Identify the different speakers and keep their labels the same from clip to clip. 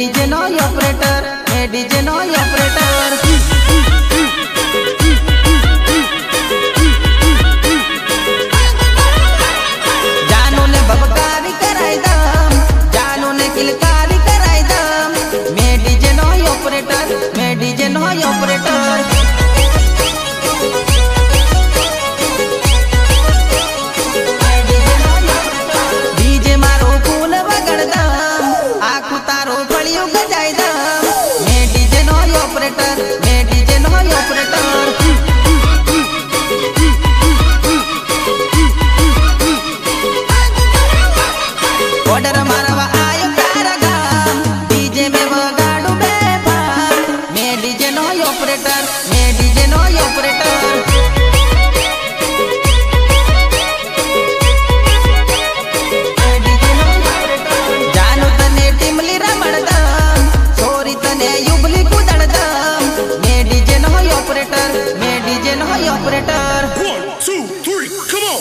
Speaker 1: DJ नो operator, मैं DJ नो ऑपरेटर। जानो ने भबकारी कराई दम, जानो ने किलकारी कराई दम। मैं डीजे नो ऑपरेटर, मैं डीजे नो ऑपरेटर। डीजे मारो फूल वगड़ दम, आखू तारो फड़ियो गजाई दम। मैं डीजे नो ऑपरेटर, मैं डीजे नो ऑपरेटर। ऑर्डर मारवा आयो तारा गाम, डीजे में वगाड़ू बेफाम। मैं डीजे नो ऑपरेटर, मैं डीजे नो ऑपरेटर। जानो तने टिमली रमण दम, छोरी तने युबली कुदड़ दम। मैं डीजे नो ऑपरेटर, मैं डीजे नो ऑपरेटर।
Speaker 2: 1, 2, 3, come on!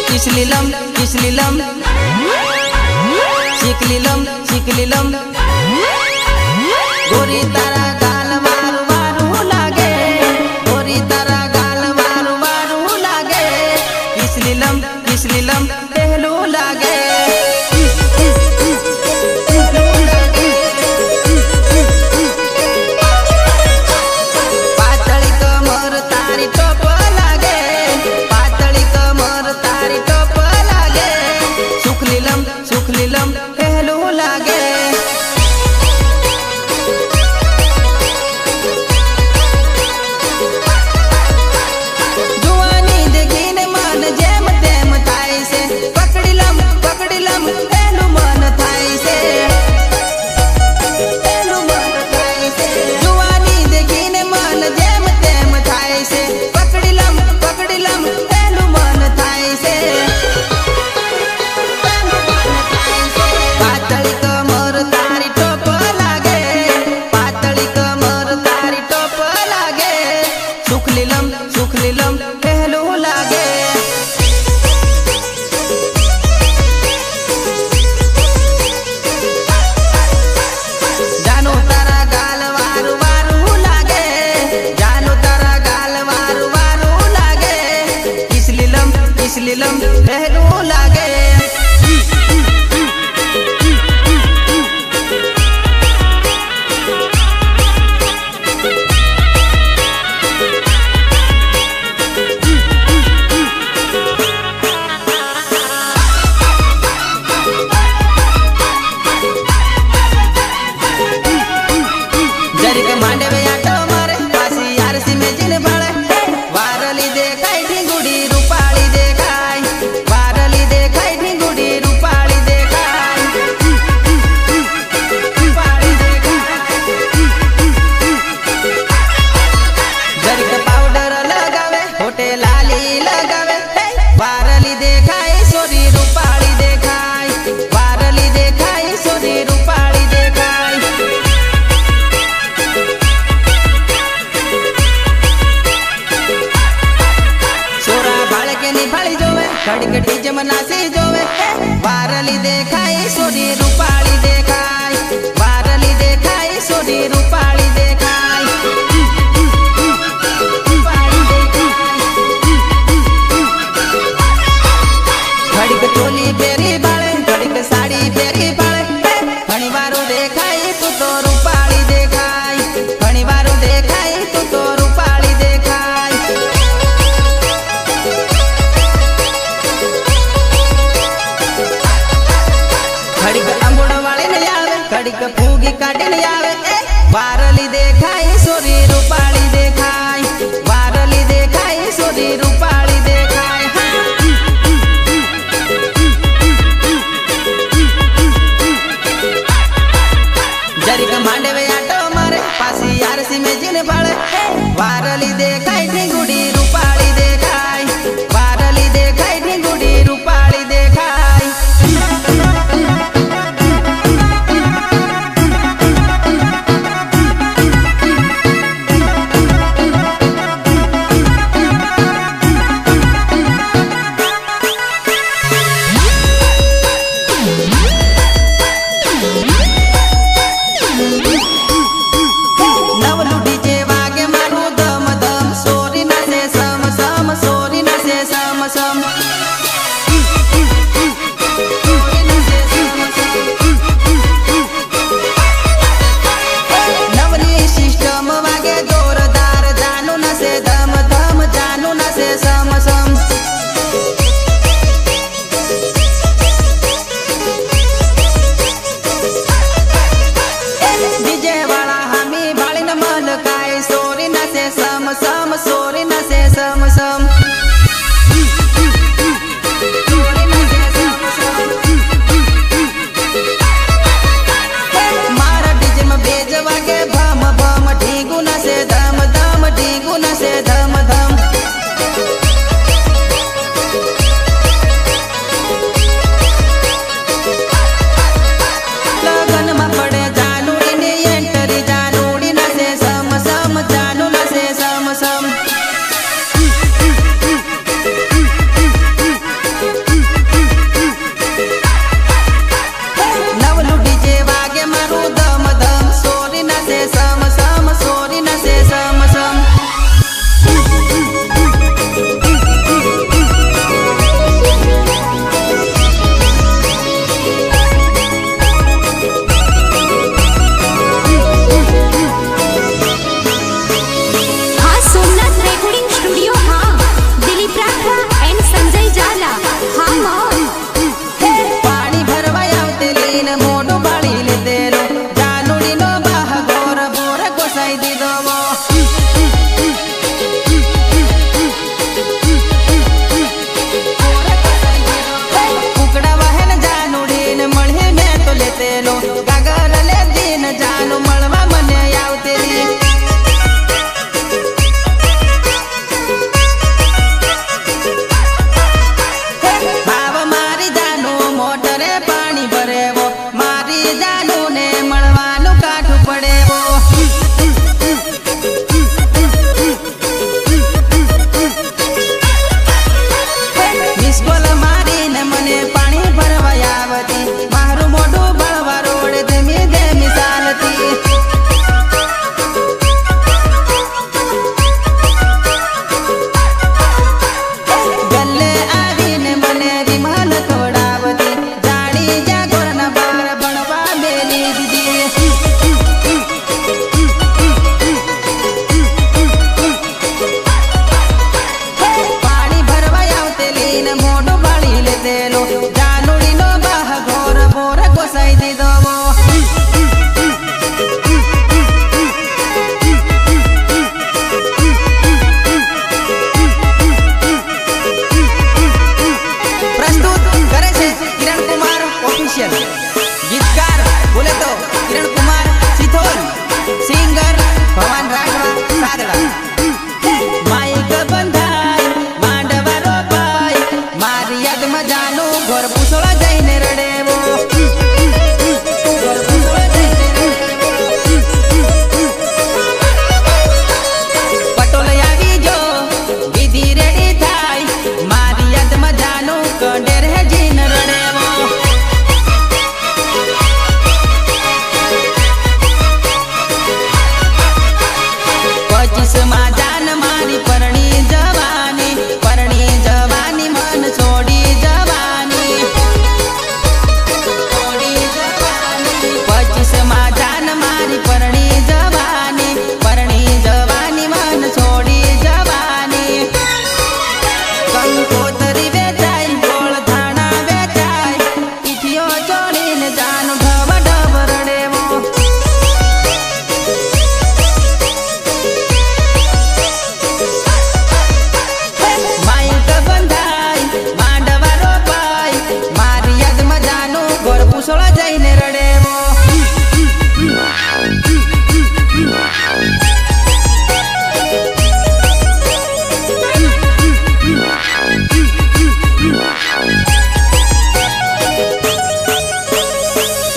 Speaker 1: किसलिलम किसलिलम, शिकलिलम शिकलिलम। गोरी तारा गाल मारू मारू लागे, गोरी तारा गाल मारू मारू लागे। किसलिलम किसलिलम पहलू लागे। पातળી कमर तारी टोप लागे, पातળી कमर तारी टोप लागे। सुखलीलम सुखलीलम पहलू लागे। जुआनी देखीने मन जेम तेम थाय से, पकड़ीलम पकड़ीलम पहलू मन थाय से, पहलू मन थाय से। जुआनी देखीने मन जेम तेम थाय से, पकड़ीलम पकड़ीलम पहलू मन थाय से। पातળી कमर तारी टोप लागे, पातળી कमर तारी टोप लागे। सुखलीलम सुखलीलम पहलू लागे। जानो तारा गाल वारू वारू लागे, जानो तारा गाल वारू वारू लागे। किसलिलम किसलिलम पहलू लागे। जरिक मांडवे आटो मारे, पासी आरसी में जिन भळे। वारली देखाय ढींगुडी रूपाળી देखाय, वारली देखाय ढींगुडी रूपाળી देखाय, रूपाળી देखाय। जरिक पाउडर लगावे, होटे लाली लगावे। वारली देखाय सोरी रूपाળી देखाय, वारली देखाय सोरी रूपाળી देखाय। छोरा बाळके निभाळी जोवे, खड़क डीजे मनासी जोवे। वारली देखाय सोरी रूपाળી देखाय, वारली देखाय सोरी रूपाળી देखाय, रूपाળી देखाय। खड़क चोली पेरी बाळे, खड़क साड़ी पेरी बाळे। घणी वारो देखाय तू तो रूपाળી देखाय, घणी वारो देखाय तू तो रूपाળી देखाय। खड़क अंबोड़ वाले ने आवे, खड़क फूगी काटे ने आवे। वारली दे મજાનું ઘર પૂછવા જઈને રડેવો પટોલ આવી જો વિધિ રેડી થાય મારી યાદ મજાનું કંડેર હેજીને રડેવો 25 જાન મારી પરણી જવાની મન છોડી જવાની 25 જાન મારી પરણી જવાની મન છોડી જવાની કંકોતરી વેચાય ગોળ ધાણા વેચાય પીઠીઓ ચોળીને જાન ઢબ ઢબ રડેવો પૂછવા જઈને રડેવો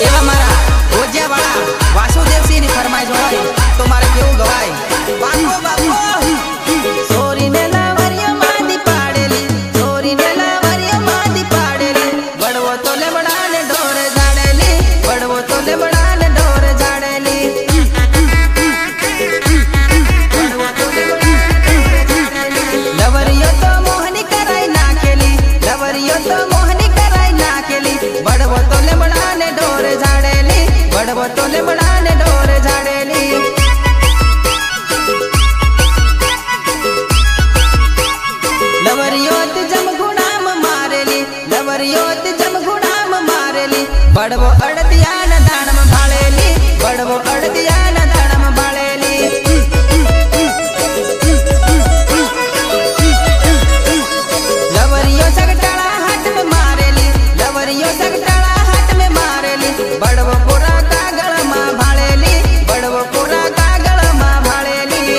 Speaker 1: એવા મારા ભોજિયાવાળા વાસુદેવસિંહ ની ફરમાઈશ હોય તો મારે કેવું ગવાય બાકો બાકો સોરીને લાવરિયો માંદી પાડેલી સોરીને લાવરિયો માંદી પાડેલી બળવો તો લેબડાને ઢોરે જાડેલી બળવો તો લેબડાને ઢોરે જાડેલી લવરિયો તો મોહની કરાઈ નાખેલી લવરિયો તો મોહની કરાઈ નાખેલી બળવો તો લેબડાને ઢોરે જાડેલી બળવો તો લેબડાને ઢોરે જાડેલી લવરિયો તે જમઘુડામ મારેલી લવરિયો તે જમઘુડામ મારેલી બળવો અડદિયાના દાણમ ભાળેલી બળવો અડદિયાના દાણમ ભાળેલી લવરિયો સગટાળા હાથ મે મારેલી લવરિયો સગટાળા હાથ મે મારેલી બળવો કોરા કાગળમાં ભાળેલી બળવો કોરા કાગળમાં ભાળેલી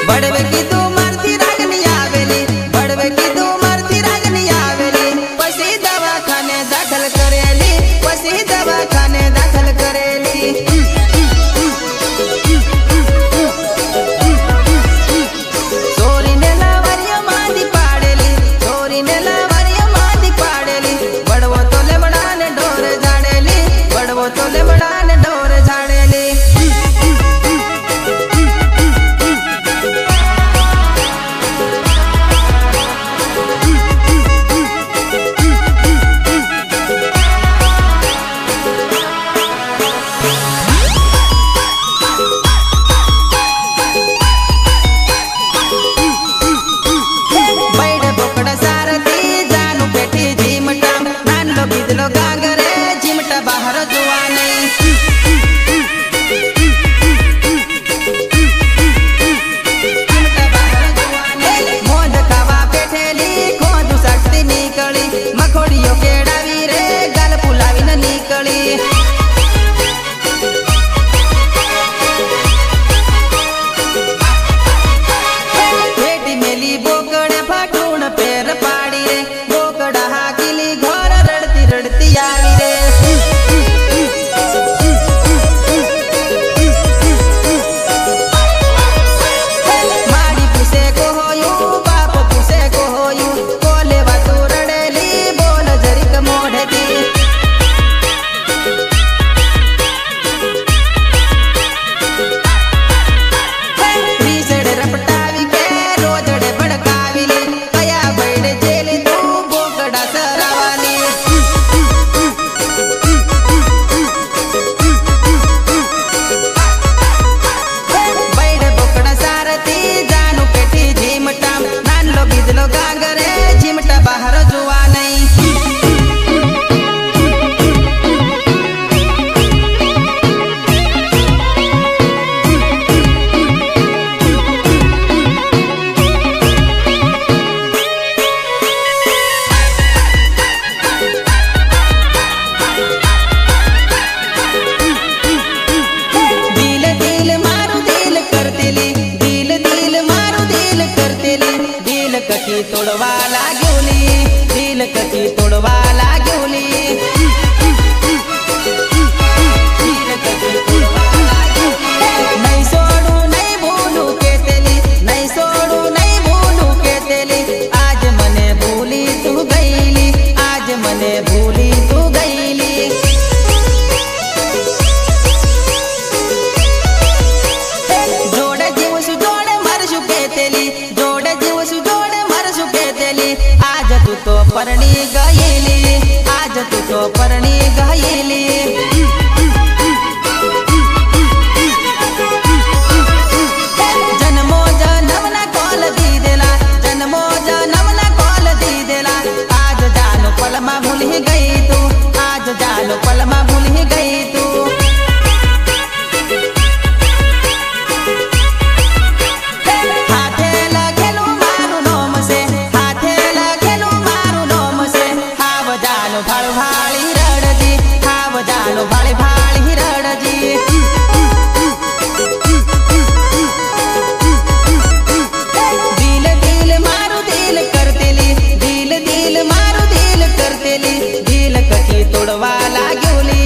Speaker 1: બળવે કીધું મારથી રાગની આવેલી બળવે કીધું મારથી રાગની આવેલી પછી દવાખાને દાખલ કરે ककी तोड़वा लाग्योली, दिल ककी तोड़वा लाग्योली, दिल ककी तोड़वा लाग्योली। नहीं सोडू नहीं भूलू के तेली, नहीं सोडू नहीं भूलू के तेली, आज मने भूली तू गईली, आज मने भूली तू गईली। जोड़े जीवसु जोड़े मरसु के तेली, जोड़े जीवसु जोड़े मरसु के तेली, आज तू तो परणी गईली, आज तू तो परणी गईली। जन्मो जन्म न कॉल दी देला, जन्मो जन्म न कॉल दी देला, आज जानो पलमा भूल ही गई तू, आज जानो पलमा भूल ही गई तू। हाथे लगेलू मारू नोम से, हाथे लगेलू मारू नोम से, हाव जानो भाड़ भाड़ी रड़जी, हाव जानो भाड़ी भाड़ी रड़जी। दिल दिल मारू दिल करतेली, दिल दिल मारू दिल करतेली, दिल ककी तोड़वा लाग्योली,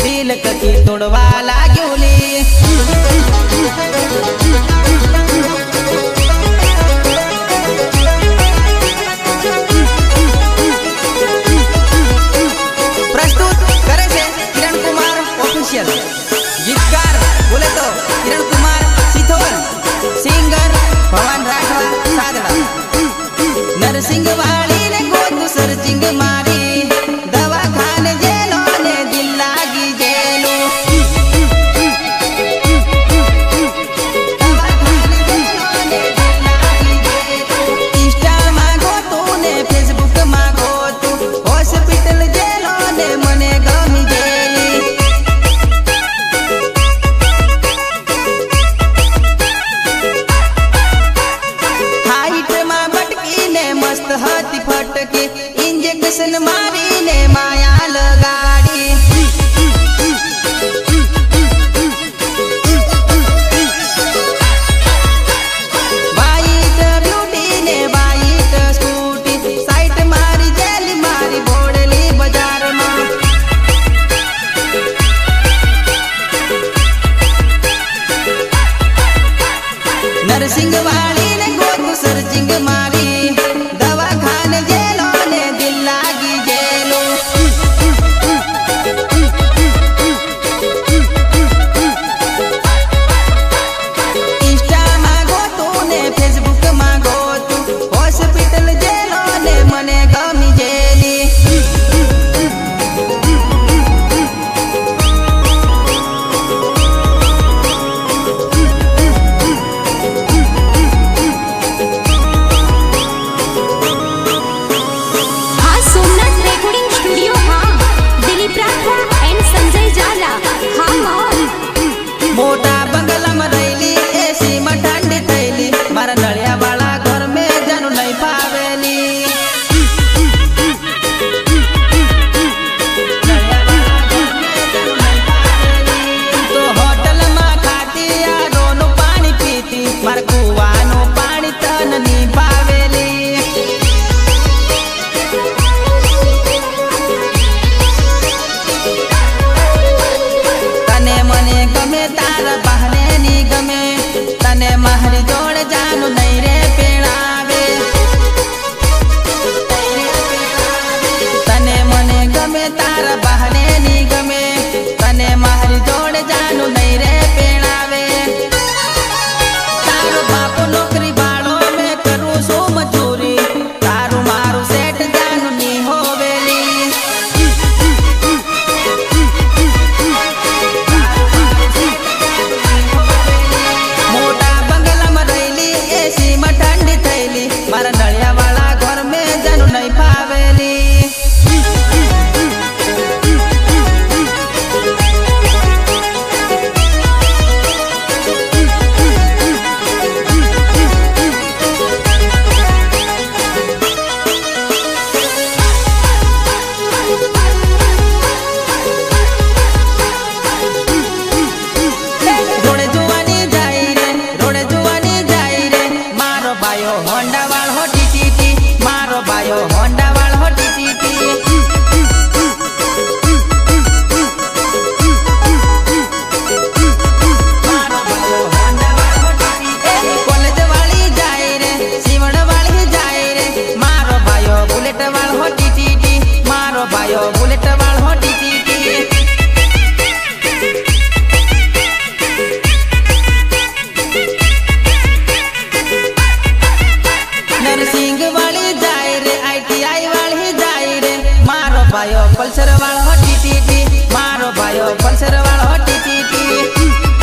Speaker 1: दिल ककी तोड़वा लाग्योली। प्रस्तुत करे છે કિરણ કુમાર ઓફિશિયલ, ગીતકાર બોલે તો કિરણ કુમાર સિથોલ, સિંગર ભવાન રાઠવા સાદડા। નરસિંહ વાળી ને ગોદ સરસિંગ મારી, દવાખાને જેલો ને દિલ લાગી જેલો, દવાખાને જેલો ને દિલ લાગી જેલો। ઇન્સ્ટા માં ગોતું ને ફેસબુક માં ગોતું, હોસ્પિટલ જેલો ને મને ગમી ગયેલી। હાઈટ માં બટકી ને મસ્ત હતી ફટકી, ઇન્જેક્શન મારી ને માયા લગાડી। વાઈટ બ્યુટી ને વાઈટ સ્કૂટી, સાઈટ મારી જેલી મારી બોડલી બજારમાં। નરસિંહ વાળી ને ગોદ સરસિંગ મારી, દવાખાને જેલો ને દિલ લાગી જેલો। ઇન્સ્ટા માં ગોતું ને ફેસબુક માં ગોતું, હોસ્પિટલ જેલો ને મને ગમી જેલી।
Speaker 3: આ સોમનાથ રેકોર્ડિંગ સ્ટુડિયો, હા દિલીપ રાઠવા એન્ડ સંજય ઝાલા, હા મોલ।
Speaker 1: મોટા બંગલામાં રહેલી, એસી માં ઠંડી થયેલી, મારા નળિયા વાળા ઘર મેં જાનું નહીં ફાવેલી। તો હોટલમાં ખાતી, આરોનું પાણી પીતી, મારા કુવાનું પાણી તન ની ભાવેલી। તને મને ગમે તારા બહાને ની ગમે, તને મારી જોડ જાનું નહીં રે પેણાવે। તને મને ગમે તારા બહાને ની ગમે, તને મારી જોડ જાનું નહીં રે પેણાવે। તારો બાપ નોકરી વાળો, મેં કરું છું મજૂરી, તારું મારું સેટ જાનું ની હોવેલી। મોટા બંગલામાં રહેલી, એસી માં ઠંડી થયેલી, મારા નળિયા વાળા ઘર મેં જાનું નહીં ફાવેલી। હોન્ડા વાળો ટીટી मारो भायो होंडा वालो टीटी मारो भायो होंडा वालो टीटी कॉलेज वाली जाए रे सीवण वाली जाए रे मारो भायो बुलेट वालो टीटी मारो भायो बुलेट वालो टीटी नरसिंह वाली जाए रे ITI वाली जाए रे मारो भायो पल्सर वालो टीटी मारो भायो पल्सर वालो टीटी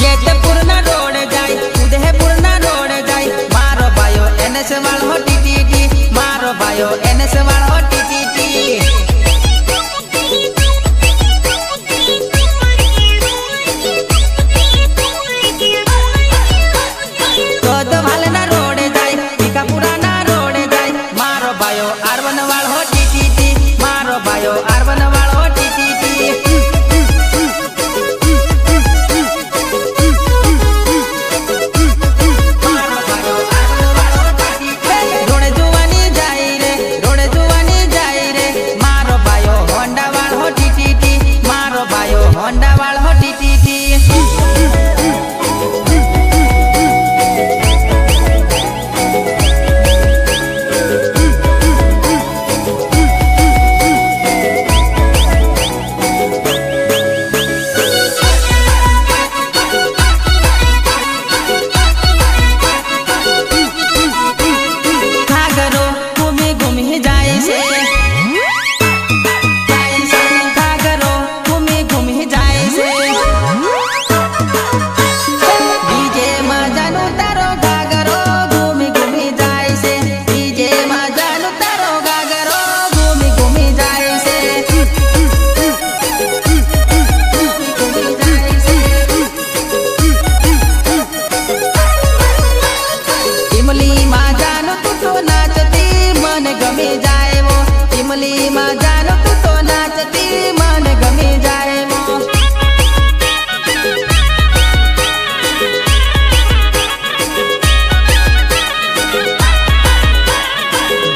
Speaker 1: जेतपुर ना रोड जाए उदयपुर ना रोड जाए मारो भायो NS वालो टीटी मारो भायो NS वालो टीटी R1 वालो टीटी मारो भायो R1 वालो टीटी मारो भायो R1 वालो टीटी रोडे जुवानी जाई रे रोडे जुवानी जाई रे मारो भायो होंडा वालो टीटी मारो भायो होंडा वालो टीटी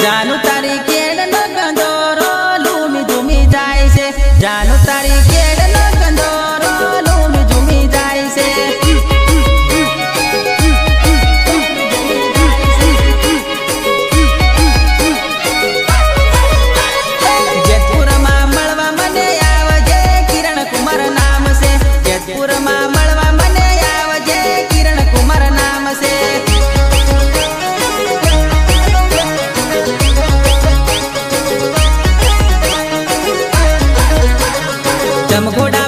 Speaker 1: जानू तारी केड़ नो गंदोरो लूमी झूमी जाए से जानू तारी केड़ नो गंदोरो लूमी झूमी जाए से जेतपुर में मळवा मने आवजे किरण कुमार नाम से जेतपुर में मळवा मने आवजे किरण कुमार नाम से जमघोड़ा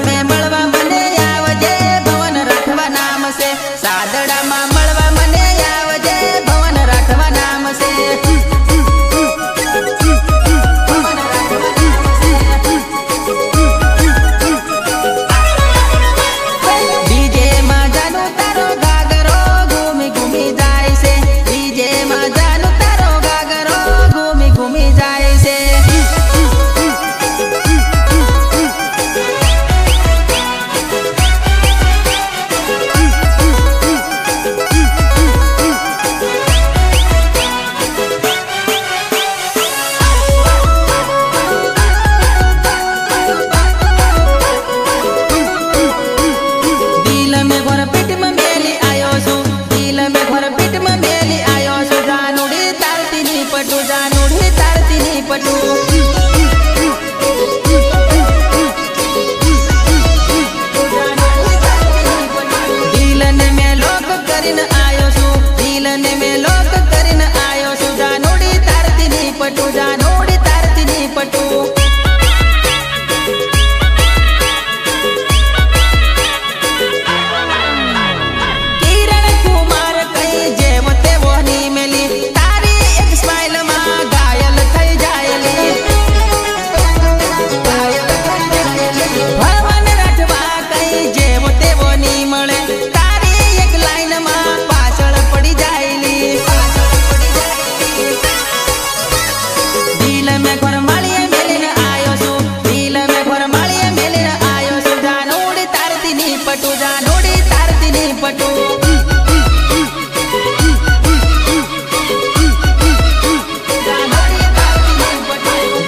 Speaker 1: પટુ જાનોડી તારતીની પટુ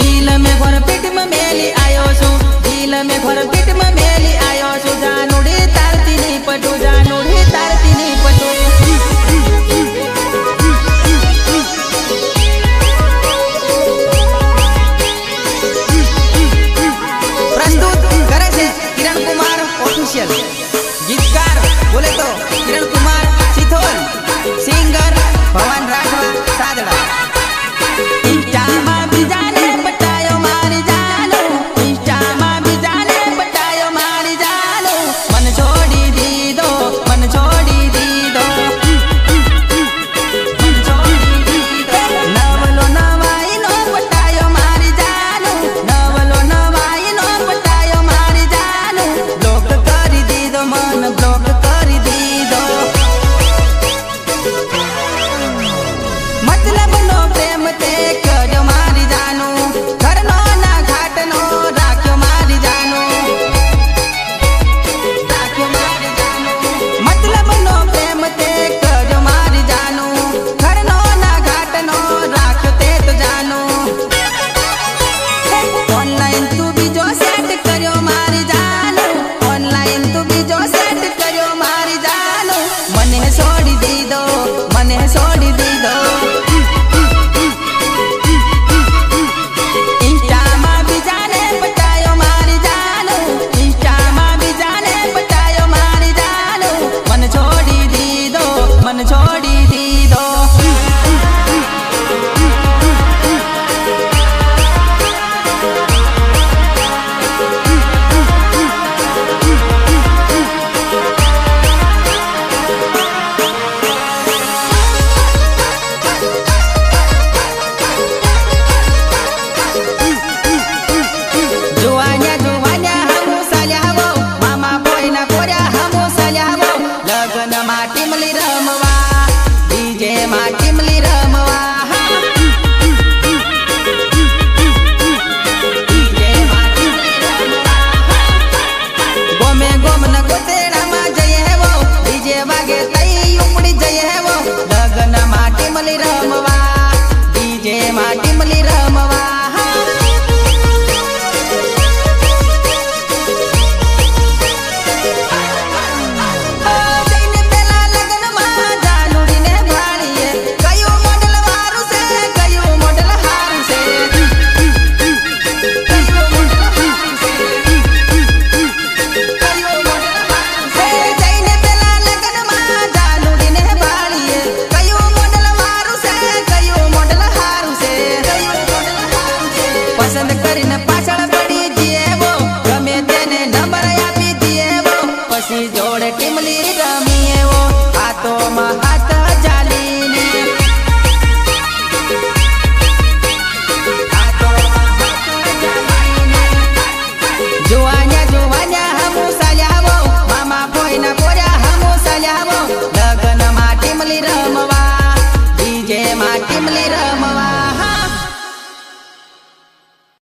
Speaker 1: દિલ મે ઘર પીઠમાં મેલી આયો છું દિલ મે ઘર પીઠમાં મેલી આયો છું જાનોડી તારતીની પટુ જાનોડી તારતીની પટુ પ્રસ્તુત કરે છે કિરણ કુમાર ઓફિશિયલ